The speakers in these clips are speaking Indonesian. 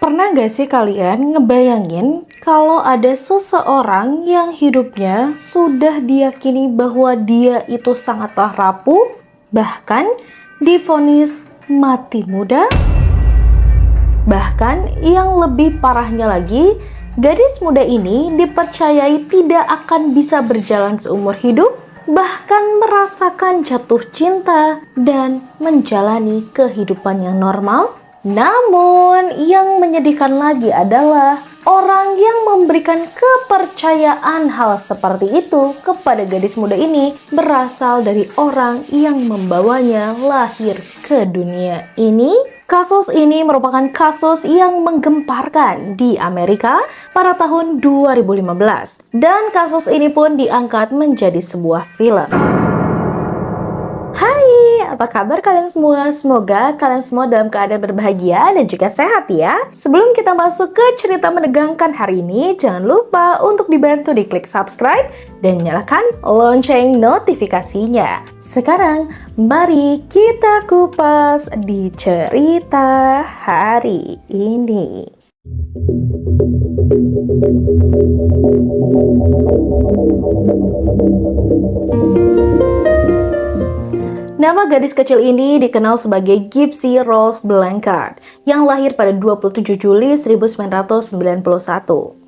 Pernah gak sih kalian ngebayangin kalau ada seseorang yang hidupnya sudah diyakini bahwa dia itu sangatlah rapuh, bahkan divonis mati muda? Bahkan yang lebih parahnya lagi, gadis muda ini dipercayai tidak akan bisa berjalan seumur hidup, bahkan merasakan jatuh cinta dan menjalani kehidupan yang normal. Namun, yang menyedihkan lagi adalah orang yang memberikan kepercayaan hal seperti itu kepada gadis muda ini berasal dari orang yang membawanya lahir ke dunia ini. Kasus ini merupakan kasus yang menggemparkan di Amerika pada tahun 2015 dan kasus ini pun diangkat menjadi sebuah film. Hai, apa kabar kalian semua? Semoga kalian semua dalam keadaan berbahagia dan juga sehat ya. Sebelum kita masuk ke cerita menegangkan hari ini, jangan lupa untuk dibantu diklik subscribe dan nyalakan lonceng notifikasinya. Sekarang, mari kita kupas di cerita hari ini. Nama gadis kecil ini dikenal sebagai Gypsy Rose Blanchard yang lahir pada 27 Juli 1991.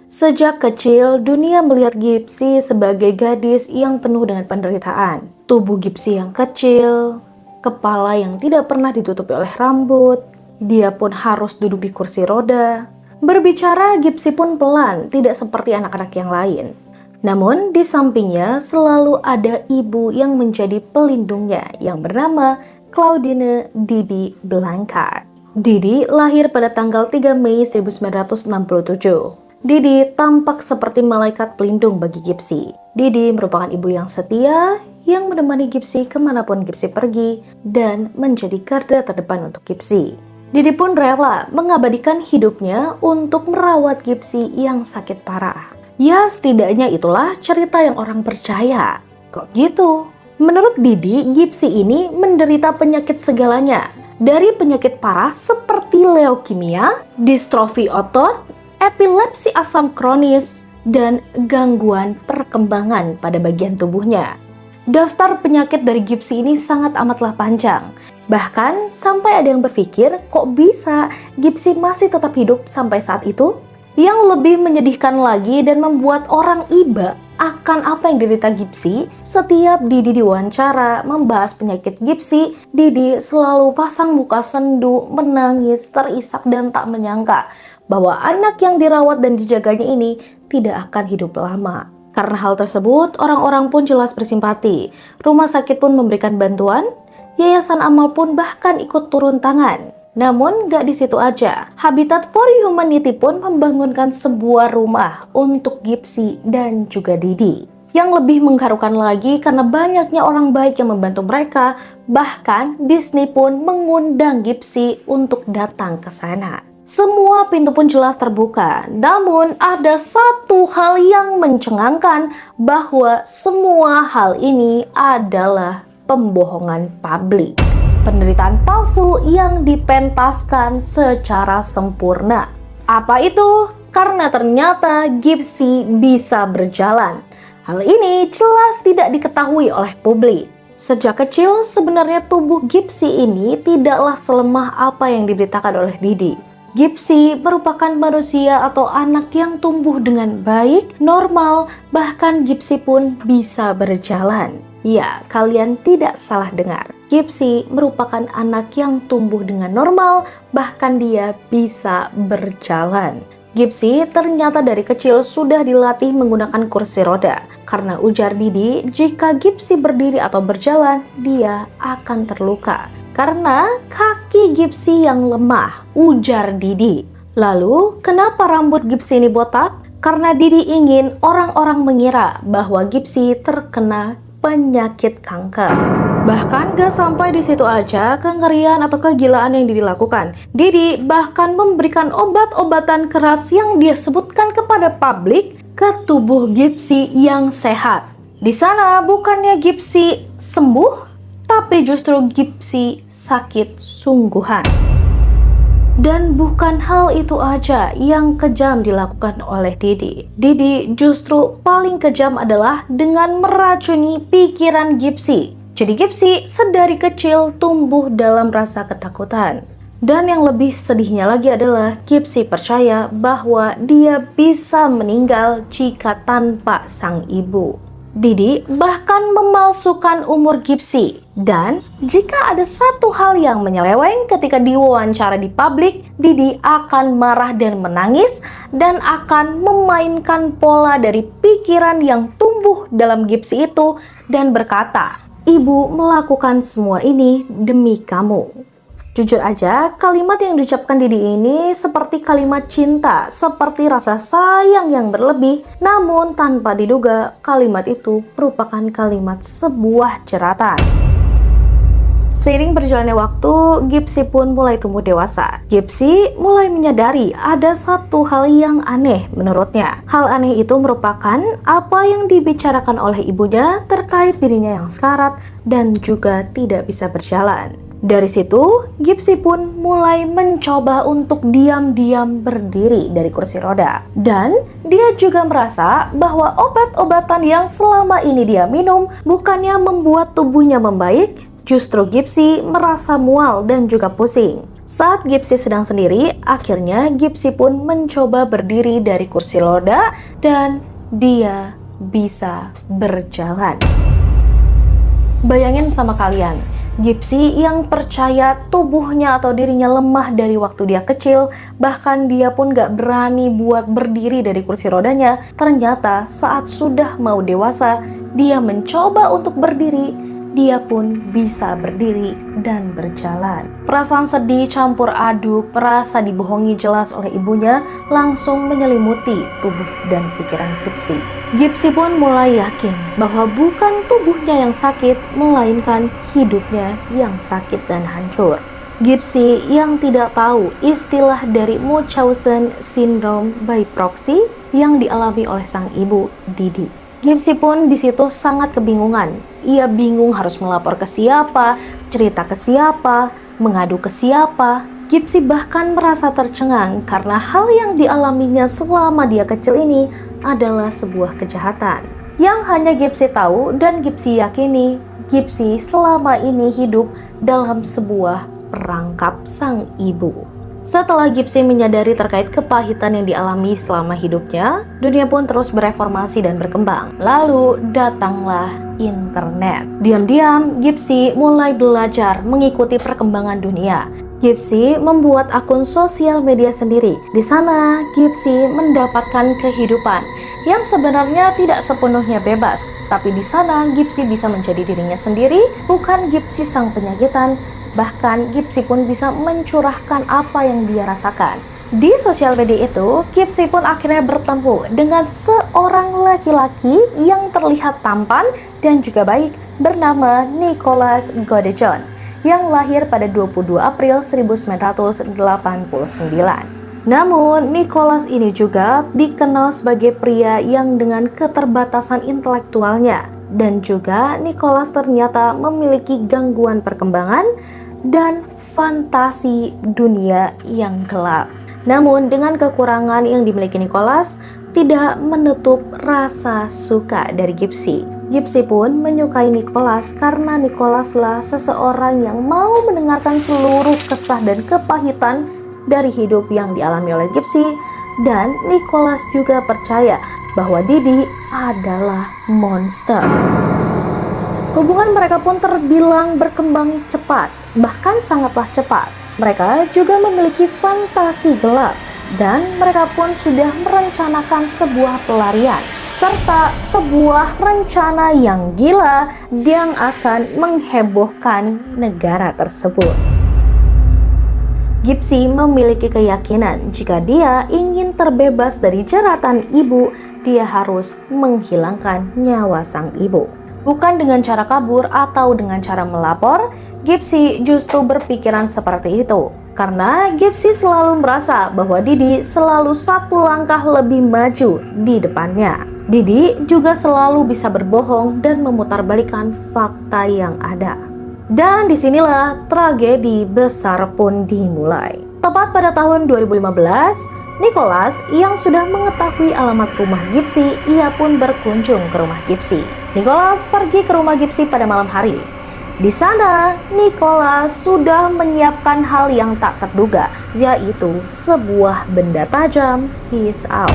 Sejak kecil, dunia melihat Gypsy sebagai gadis yang penuh dengan penderitaan. Tubuh Gypsy yang kecil, kepala yang tidak pernah ditutupi oleh rambut, dia pun harus duduk di kursi roda. Berbicara, Gypsy pun pelan, tidak seperti anak-anak yang lain. Namun, di sampingnya selalu ada ibu yang menjadi pelindungnya yang bernama Claudine Didi Blanchard. Didi lahir pada tanggal 3 Mei 1967. Didi tampak seperti malaikat pelindung bagi Gypsy. Didi merupakan ibu yang setia, yang menemani Gypsy kemanapun Gypsy pergi, dan menjadi garda terdepan untuk Gypsy. Didi pun rela mengabadikan hidupnya untuk merawat Gypsy yang sakit parah. Ya, setidaknya itulah cerita yang orang percaya. Kok gitu? Menurut Didi, Gypsy ini menderita penyakit segalanya. Dari penyakit parah seperti leukemia, distrofi otot, epilepsi asam kronis, dan gangguan perkembangan pada bagian tubuhnya. Daftar penyakit dari Gypsy ini sangat amatlah panjang. Bahkan sampai ada yang berpikir, kok bisa Gypsy masih tetap hidup sampai saat itu? Yang lebih menyedihkan lagi dan membuat orang iba akan apa yang diderita Gypsy, setiap Didi diwawancara membahas penyakit Gypsy, Didi selalu pasang muka sendu, menangis, terisak dan tak menyangka bahwa anak yang dirawat dan dijaganya ini tidak akan hidup lama. Karena hal tersebut, orang-orang pun jelas bersimpati. Rumah sakit pun memberikan bantuan, yayasan amal pun bahkan ikut turun tangan. Namun gak di situ aja, Habitat for Humanity pun membangunkan sebuah rumah untuk Gypsy dan juga Didi. Yang lebih mengharukan lagi karena banyaknya orang baik yang membantu mereka, bahkan Disney pun mengundang Gypsy untuk datang ke sana. Semua pintu pun jelas terbuka, namun ada satu hal yang mencengangkan bahwa semua hal ini adalah pembohongan publik. Penderitaan palsu yang dipentaskan secara sempurna. Apa itu? Karena ternyata Gypsy bisa berjalan. Hal ini jelas tidak diketahui oleh publik. Sejak kecil, sebenarnya tubuh Gypsy ini tidaklah selemah apa yang diberitakan oleh Didi. Gypsy merupakan manusia atau anak yang tumbuh dengan baik, normal, bahkan Gypsy pun bisa berjalan. Ya, kalian tidak salah dengar. Gypsy merupakan anak yang tumbuh dengan normal, bahkan dia bisa berjalan. Gypsy ternyata dari kecil sudah dilatih menggunakan kursi roda. Karena ujar Didi, jika Gypsy berdiri atau berjalan, dia akan terluka. Karena kaki Gypsy yang lemah, ujar Didi. Lalu, kenapa rambut Gypsy ini botak? Karena Didi ingin orang-orang mengira bahwa Gypsy terkena penyakit kanker. Bahkan gak sampai di situ aja kengerian atau kegilaan yang Didi lakukan. Didi bahkan memberikan obat-obatan keras yang dia sebutkan kepada publik ke tubuh Gypsy yang sehat. Di sana bukannya Gypsy sembuh, tapi justru Gypsy sakit sungguhan. Dan bukan hal itu aja yang kejam dilakukan oleh Didi. Didi justru paling kejam adalah dengan meracuni pikiran Gypsy. Jadi Gypsy sedari kecil tumbuh dalam rasa ketakutan. Dan yang lebih sedihnya lagi adalah Gypsy percaya bahwa dia bisa meninggal jika tanpa sang ibu. Didi bahkan memalsukan umur Gypsy. Dan jika ada satu hal yang menyeleweng ketika diwawancara di publik, Didi akan marah dan menangis dan akan memainkan pola dari pikiran yang tumbuh dalam Gypsy itu dan berkata, "Ibu melakukan semua ini demi kamu." Jujur aja, kalimat yang diucapkan Didi ini seperti kalimat cinta, seperti rasa sayang yang berlebih. Namun tanpa diduga, kalimat itu merupakan kalimat sebuah jeratan. Seiring berjalannya waktu, Gypsy pun mulai tumbuh dewasa. Gypsy mulai menyadari ada satu hal yang aneh menurutnya. Hal aneh itu merupakan apa yang dibicarakan oleh ibunya terkait dirinya yang sekarat dan juga tidak bisa berjalan. Dari situ, Gypsy pun mulai mencoba untuk diam-diam berdiri dari kursi roda. Dan dia juga merasa bahwa obat-obatan yang selama ini dia minum bukannya membuat tubuhnya membaik, justru Gypsy merasa mual dan juga pusing. Saat Gypsy sedang sendiri, akhirnya Gypsy pun mencoba berdiri dari kursi roda dan dia bisa berjalan. Bayangin sama kalian, Gypsy yang percaya tubuhnya atau dirinya lemah dari waktu dia kecil, bahkan dia pun gak berani buat berdiri dari kursi rodanya. Ternyata saat sudah mau dewasa, dia mencoba untuk berdiri, dia pun bisa berdiri dan berjalan. Perasaan sedih campur aduk, merasa dibohongi jelas oleh ibunya, langsung menyelimuti tubuh dan pikiran Gypsy. Gypsy pun mulai yakin bahwa bukan tubuhnya yang sakit, melainkan hidupnya yang sakit dan hancur. Gypsy yang tidak tahu istilah dari Munchausen Syndrome by proxy yang dialami oleh sang ibu, Didi. Gypsy pun di situ sangat kebingungan. Ia bingung harus melapor ke siapa, cerita ke siapa, mengadu ke siapa. Gypsy bahkan merasa tercengang karena hal yang dialaminya selama dia kecil ini adalah sebuah kejahatan. Yang hanya Gypsy tahu dan Gypsy yakini, Gypsy selama ini hidup dalam sebuah perangkap sang ibu. Setelah Gypsy menyadari terkait kepahitan yang dialami selama hidupnya, dunia pun terus bereformasi dan berkembang. Lalu datanglah internet. Diam-diam, Gypsy mulai belajar mengikuti perkembangan dunia. Gypsy membuat akun sosial media sendiri. Di sana, Gypsy mendapatkan kehidupan yang sebenarnya tidak sepenuhnya bebas. Tapi di sana, Gypsy bisa menjadi dirinya sendiri, bukan Gypsy sang penyakitan. Bahkan Gypsy pun bisa mencurahkan apa yang dia rasakan. Di sosial media itu, Gypsy pun akhirnya bertemu dengan seorang laki-laki yang terlihat tampan dan juga baik bernama Nicholas Godejohn yang lahir pada 22 April 1989. Namun, Nicholas ini juga dikenal sebagai pria yang dengan keterbatasan intelektualnya. Dan juga Nicholas ternyata memiliki gangguan perkembangan dan fantasi dunia yang gelap. Namun, dengan kekurangan yang dimiliki Nicholas, tidak menutup rasa suka dari Gypsy. Gypsy pun menyukai Nicholas karena Nicholaslah seseorang yang mau mendengarkan seluruh kesah dan kepahitan dari hidup yang dialami oleh Gypsy, dan Nicholas juga percaya bahwa Didi adalah monster. Hubungan mereka pun terbilang berkembang cepat, bahkan sangatlah cepat. Mereka juga memiliki fantasi gelap, dan mereka pun sudah merencanakan sebuah pelarian serta sebuah rencana yang gila yang akan menghebohkan negara tersebut. Gypsy memiliki keyakinan jika dia ingin terbebas dari jeratan ibu, dia harus menghilangkan nyawa sang ibu. Bukan dengan cara kabur atau dengan cara melapor, Gypsy justru berpikiran seperti itu. Karena Gypsy selalu merasa bahwa Didi selalu satu langkah lebih maju di depannya. Didi juga selalu bisa berbohong dan memutarbalikkan fakta yang ada. Dan disinilah tragedi besar pun dimulai. Tepat pada tahun 2015, Nicholas yang sudah mengetahui alamat rumah Gypsy, ia pun berkunjung ke rumah Gypsy. Nicholas pergi ke rumah Gypsy pada malam hari. Di sana, Nicholas sudah menyiapkan hal yang tak terduga, yaitu sebuah benda tajam, pisau.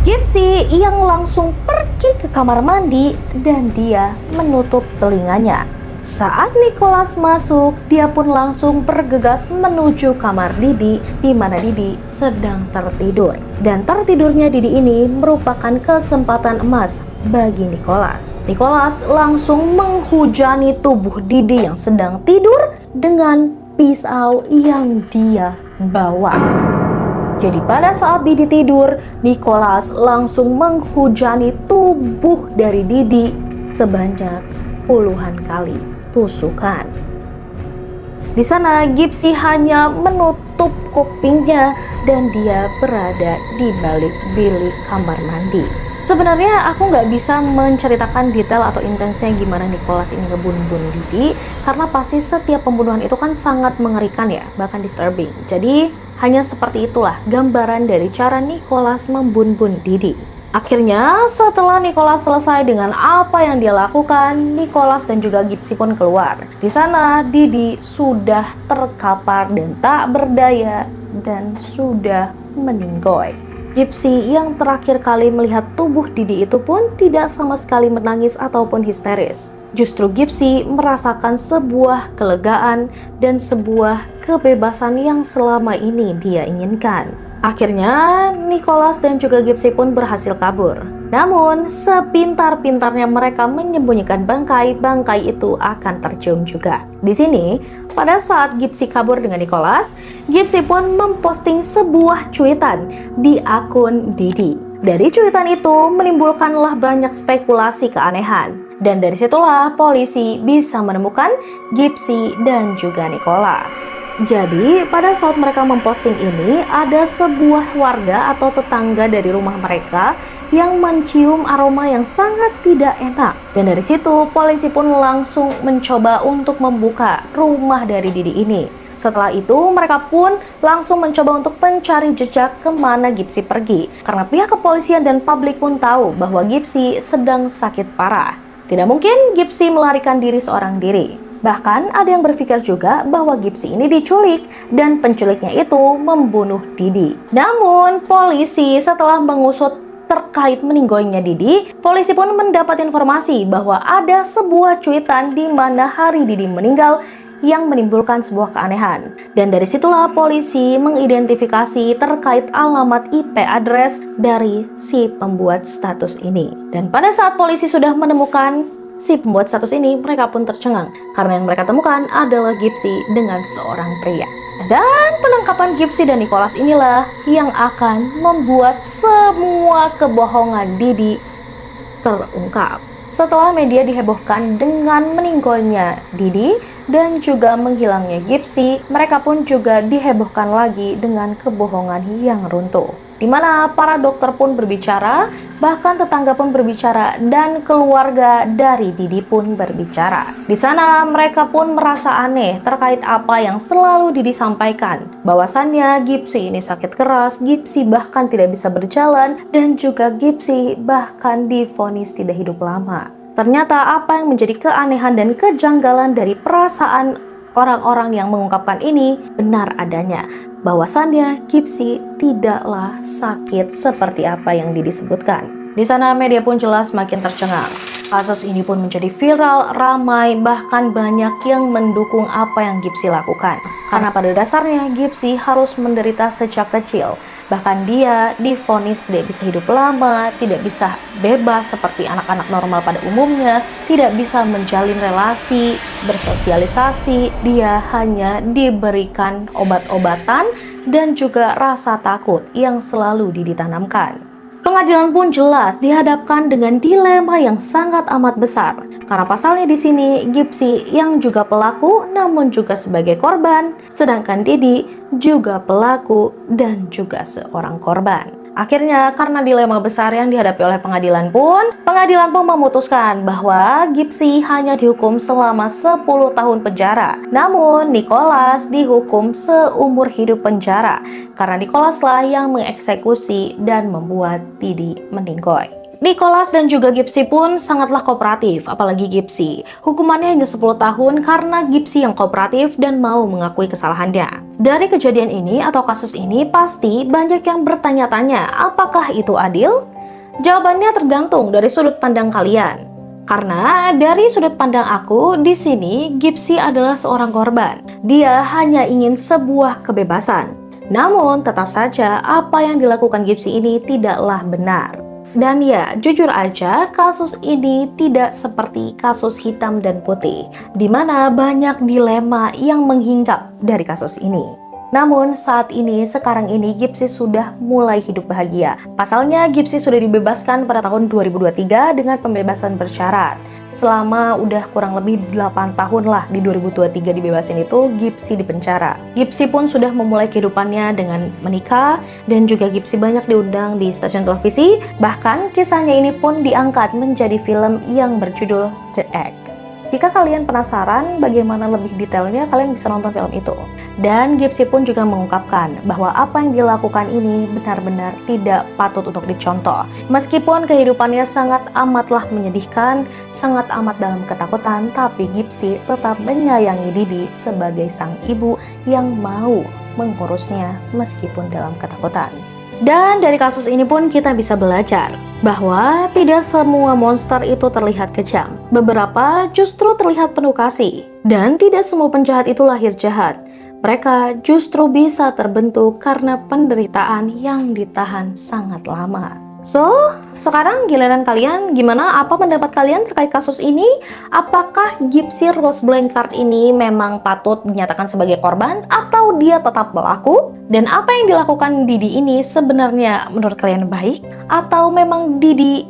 Gypsy yang langsung pergi ke kamar mandi dan dia menutup telinganya. Saat Nicholas masuk, dia pun langsung bergegas menuju kamar Didi, di mana Didi sedang tertidur. Dan tertidurnya Didi ini merupakan kesempatan emas bagi Nicholas. Nicholas langsung menghujani tubuh Didi yang sedang tidur dengan pisau yang dia bawa. Jadi pada saat Didi tidur, Nicholas langsung menghujani tubuh dari Didi sebanyak puluhan kali tusukan. Di sana Gypsy hanya menutup kupingnya dan dia berada di balik bilik kamar mandi. Sebenarnya aku nggak bisa menceritakan detail atau intensnya gimana Nicholas ini ngebunuh Didi, karena pasti setiap pembunuhan itu kan sangat mengerikan ya, bahkan disturbing. Jadi hanya seperti itulah gambaran dari cara Nicholas membunuh Didi. Akhirnya, setelah Nicholas selesai dengan apa yang dia lakukan, Nicholas dan juga Gypsy pun keluar. Di sana, Didi sudah terkapar dan tak berdaya dan sudah meninggoy. Gypsy yang terakhir kali melihat tubuh Didi itu pun tidak sama sekali menangis ataupun histeris. Justru Gypsy merasakan sebuah kelegaan dan sebuah kebebasan yang selama ini dia inginkan. Akhirnya, Nicholas dan juga Gypsy pun berhasil kabur. Namun, sepintar-pintarnya mereka menyembunyikan bangkai itu akan tercium juga. Di sini, pada saat Gypsy kabur dengan Nicholas, Gypsy pun memposting sebuah cuitan di akun Didi. Dari cuitan itu menimbulkanlah banyak spekulasi keanehan. Dan dari situlah polisi bisa menemukan Gypsy dan juga Nicholas. Jadi, pada saat mereka memposting ini, ada sebuah warga atau tetangga dari rumah mereka yang mencium aroma yang sangat tidak enak. Dan dari situ, polisi pun langsung mencoba untuk membuka rumah dari Didi ini. Setelah itu, mereka pun langsung mencoba untuk mencari jejak kemana Gypsy pergi. Karena pihak kepolisian dan publik pun tahu bahwa Gypsy sedang sakit parah. Tidak mungkin Gypsy melarikan diri seorang diri. Bahkan ada yang berpikir juga bahwa Gypsy ini diculik dan penculiknya itu membunuh Didi. Namun polisi setelah mengusut terkait meninggoynya Didi, polisi pun mendapat informasi bahwa ada sebuah cuitan di mana hari Didi meninggal yang menimbulkan sebuah keanehan. Dan dari situlah polisi mengidentifikasi terkait alamat IP address dari si pembuat status ini. Dan pada saat polisi sudah menemukan si pembuat status ini, mereka pun tercengang karena yang mereka temukan adalah Gypsy dengan seorang pria. Dan penangkapan Gypsy dan Nicholas inilah yang akan membuat semua kebohongan Didi terungkap. Setelah media dihebohkan dengan meninggalnya Didi dan juga menghilangnya Gypsy, mereka pun juga dihebohkan lagi dengan kebohongan yang runtuh. Di mana para dokter pun berbicara, bahkan tetangga pun berbicara, dan keluarga dari Didi pun berbicara. Di sana mereka pun merasa aneh terkait apa yang selalu Didi sampaikan. Bahwasannya Gypsy ini sakit keras, Gypsy bahkan tidak bisa berjalan, dan juga Gypsy bahkan divonis tidak hidup lama. Ternyata apa yang menjadi keanehan dan kejanggalan dari perasaan orang-orang yang mengungkapkan ini benar adanya. Bahwasannya Gypsy tidaklah sakit seperti apa yang disebutkan. Di sana media pun jelas makin tercengang. Kasus ini pun menjadi viral, ramai, bahkan banyak yang mendukung apa yang Gypsy lakukan. Karena pada dasarnya Gypsy harus menderita sejak kecil. Bahkan dia divonis tidak bisa hidup lama, tidak bisa bebas seperti anak-anak normal pada umumnya, tidak bisa menjalin relasi, bersosialisasi. Dia hanya diberikan obat-obatan dan juga rasa takut yang selalu ditanamkan. Pengadilan pun jelas dihadapkan dengan dilema yang sangat amat besar. Karena pasalnya di sini Gypsy yang juga pelaku namun juga sebagai korban, sedangkan Didi juga pelaku dan juga seorang korban. Akhirnya, karena dilema besar yang dihadapi oleh pengadilan pun memutuskan bahwa Gypsy hanya dihukum selama 10 tahun penjara. Namun, Nicholas dihukum seumur hidup penjara karena Nicholaslah yang mengeksekusi dan membuat Didi meninggoy. Nicholas dan juga Gypsy pun sangatlah kooperatif, apalagi Gypsy. Hukumannya hanya 10 tahun karena Gypsy yang kooperatif dan mau mengakui kesalahannya. Dari kejadian ini atau kasus ini pasti banyak yang bertanya-tanya, apakah itu adil? Jawabannya tergantung dari sudut pandang kalian. Karena dari sudut pandang aku, di sini Gypsy adalah seorang korban. Dia hanya ingin sebuah kebebasan. Namun tetap saja apa yang dilakukan Gypsy ini tidaklah benar. Dan ya, jujur aja kasus ini tidak seperti kasus hitam dan putih, di mana banyak dilema yang menghinggap dari kasus ini. Namun saat ini, sekarang ini Gypsy sudah mulai hidup bahagia. Pasalnya Gypsy sudah dibebaskan pada tahun 2023 dengan pembebasan bersyarat. Selama udah kurang lebih 8 tahun lah di 2023 dibebasin itu, Gypsy di penjara. Gypsy pun sudah memulai kehidupannya dengan menikah, dan juga Gypsy banyak diundang di stasiun televisi. Bahkan kisahnya ini pun diangkat menjadi film yang berjudul The Egg. Jika kalian penasaran bagaimana lebih detailnya, kalian bisa nonton film itu. Dan Gypsy pun juga mengungkapkan bahwa apa yang dilakukan ini benar-benar tidak patut untuk dicontoh. Meskipun kehidupannya sangat amatlah menyedihkan, sangat amat dalam ketakutan, tapi Gypsy tetap menyayangi Didi sebagai sang ibu yang mau mengurusnya meskipun dalam ketakutan. Dan dari kasus ini pun kita bisa belajar bahwa tidak semua monster itu terlihat kejam. Beberapa justru terlihat penuh kasih. Dan tidak semua penjahat itu lahir jahat. Mereka justru bisa terbentuk karena penderitaan yang ditahan sangat lama. So, sekarang giliran kalian, gimana? Apa pendapat kalian terkait kasus ini? Apakah Gypsy Rose Blanchard ini memang patut dinyatakan sebagai korban atau dia tetap pelaku? Dan apa yang dilakukan Didi ini sebenarnya menurut kalian baik? Atau memang Didi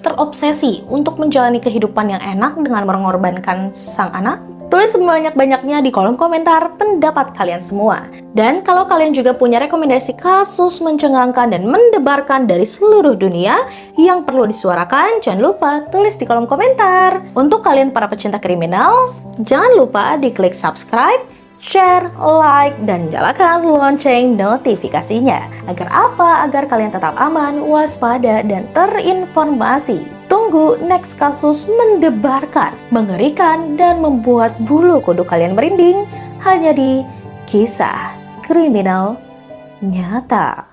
terobsesi untuk menjalani kehidupan yang enak dengan mengorbankan sang anak? Tulis sebanyak-banyaknya di kolom komentar pendapat kalian semua. Dan kalau kalian juga punya rekomendasi kasus mencengangkan dan mendebarkan dari seluruh dunia yang perlu disuarakan, jangan lupa tulis di kolom komentar. Untuk kalian para pecinta kriminal, jangan lupa diklik subscribe, share, like, dan nyalakan lonceng notifikasinya. Agar apa? Agar kalian tetap aman, waspada, dan terinformasi. Tunggu next kasus mendebarkan, mengerikan, dan membuat bulu kuduk kalian merinding hanya di Kisah Kriminal Nyata.